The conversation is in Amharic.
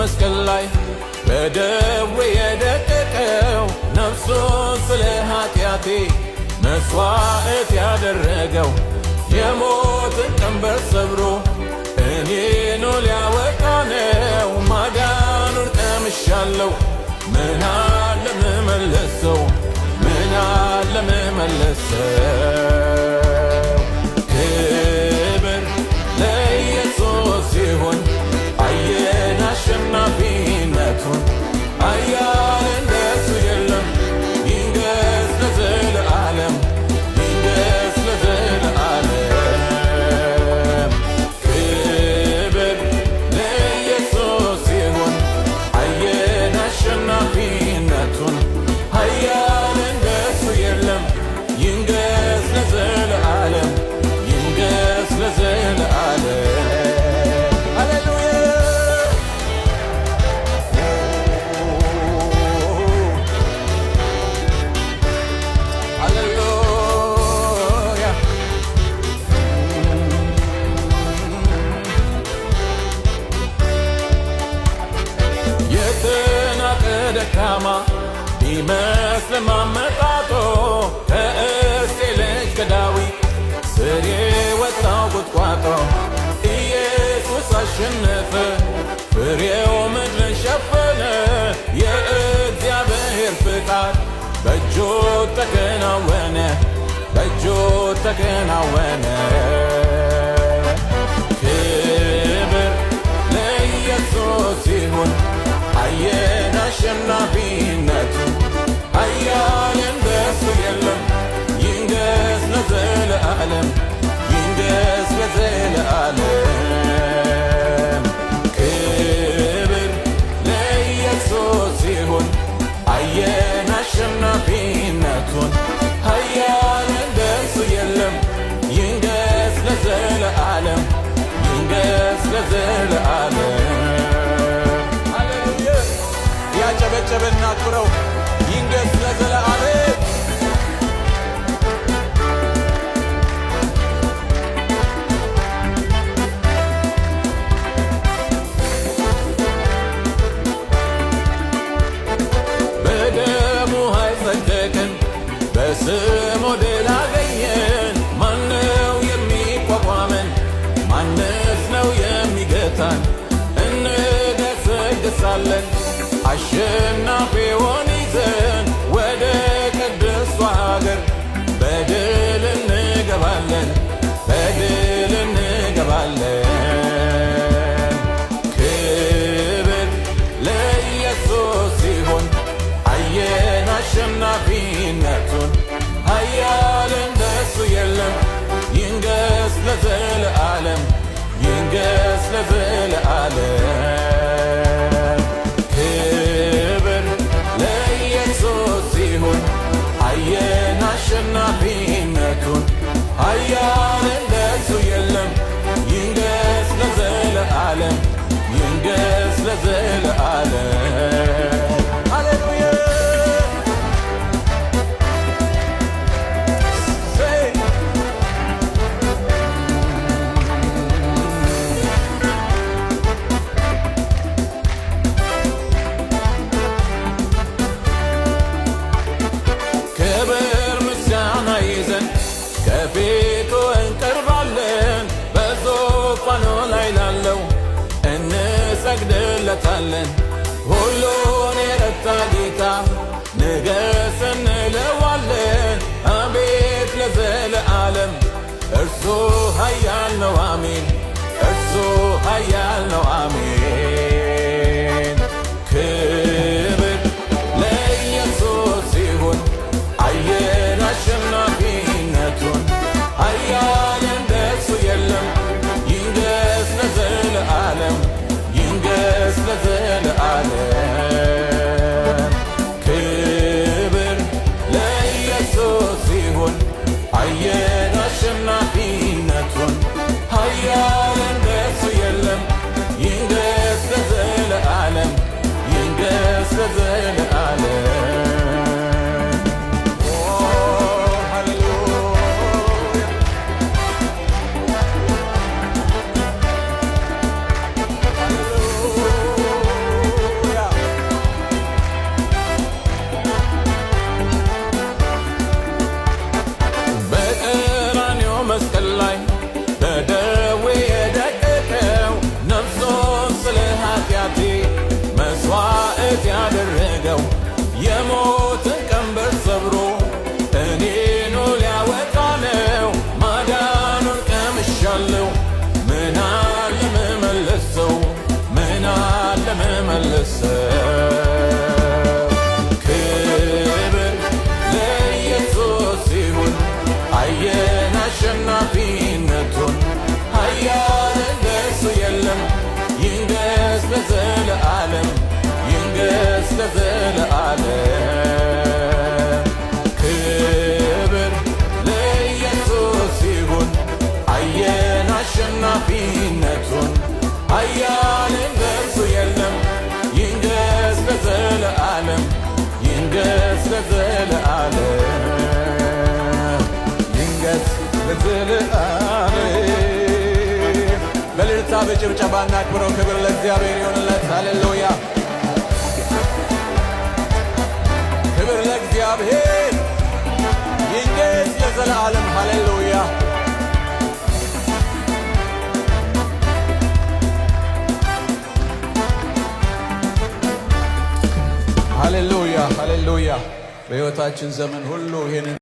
መስቀል ላይ በደዌ የደቀቀው ነፍሱን ስለ ኃጢአቴ መስዋዕት ያደረገው የሞትን ቀንበር ሰብሮ እኔኑ ሊያወጣ ነው። ማዳኑን ቀምሻለሁ። ምን አለ ምመለሰው? ምን አለ ምመለሰው? ክብር ለኢየሱስ ይሁን። አየን አሸናፊነቱን። ኃያል እንደሱ የለም። ይንገስ ለዘለዓለም፣ ይንገስ ለዘለዓለም። ክብር ለኢየሱስ ይሁን። አየን አሸናፊነቱን። ኃያል እንደሱ የለም። ይንገስ ለዘለዓለም፣ ይንገስ ለዘለዓለም። ደካማ ቢመስልም አመጣጦ ከእሴይ ልጅ ከዳዊት ስር የወጣው ቁጥቋጦ ኢየሱስ አሸነፈ። ፍሬው ምድርን ሸፈነ። የእግዚአብሔር ፍቃድ በእጁ ተከናወነ፣ በእጁ ተከናወነ። ክብር ለኢየሱስ ይሁን። አየን አሸናፊነቱን። ኃያል እንደሱ የለም። ይንገስ ለዘለዓለም፣ ይንገስ ለዘለዓለም። ክብር ለኢየሱስ ይሁን። አየን አሸናፊነቱን። ኃያል እንደሱ የለም። ይንገስ ለዘለዓለም፣ ይንገስ ለዘለዓለም። ያጨበጨበና ቁረው ይንገስ ለዘለዓለም። በደሙ ኃይል ጸደቅን፣ በስሙ ድል አገኘን። ማነው የሚቋቋመን? ማንስ ነው የሚገታን? እንገሰግሳለን አሸናፊውን ይዘን ወደ ቅድስቷ ሀገር በድል እንገባለን፣ በድል እንገባለን። ክብር ለኢየሱስ ይሁን። አየን አሸናፊነቱን። ኃያል እንደሱ የለም። ይንገስ ለዘለዓለም፣ ይንገስ ለዘለዓለም። ክብር ለኢየሱስ ይሁን። አየን አሸናፊነቱን። ኃያል እንደሱ የለም። ይንገስ ለዘለዓለም፣ ይንገስ ለዘለዓለም። ሃሌሉያ። ከፊቱ እንቀርባለን። በዙፋኑ ላይ ላለው እንሰግድለታለን። ሁሉን የረታ ጌታ ንገስ እንለዋለን። አቤት ለዘለዓለም እርሱ ኃያል ነው። አሜን። እርሱ ኃያል ነው። አሜን። ክብር ለኢየሱስ ይሁን። አየን አሸናፊነቱን። ኃያል እንደሱ የለም። ይንገስ ለዘለዓለም፣ ይንገስ ለዘለዓለም። ክብር ለኢየሱስ ይሁን። አየን አሸናፊነቱን። ኃያል እንደሱ የለም። ይንገስ ለዘለዓለም፣ ይንገስ ለዘለዓለም። ለዘለዓለም ይንገስ ለዘለዓለም። ክብር ለኢየሱስ ይሁን አየን አሸናፊነቱን ኃያል እንደርሱ የለም ይንገስ ለዘለዓለም ይንገስ ለዘለዓለም ይንገስ ለዘለዓለም። በእልልታ በጭብጨባ እናክብረው። ክብር ለእግዚአብሔር ይሁንለት። ሃሌሉያ ክብር ለእግዚአብሔር ይንገስ ለዘለዓለም። ሃሌሉያ ሃሌሉያ ሃሌሉያ። በሕይወታችን ዘመን ሁሉ ይሄንን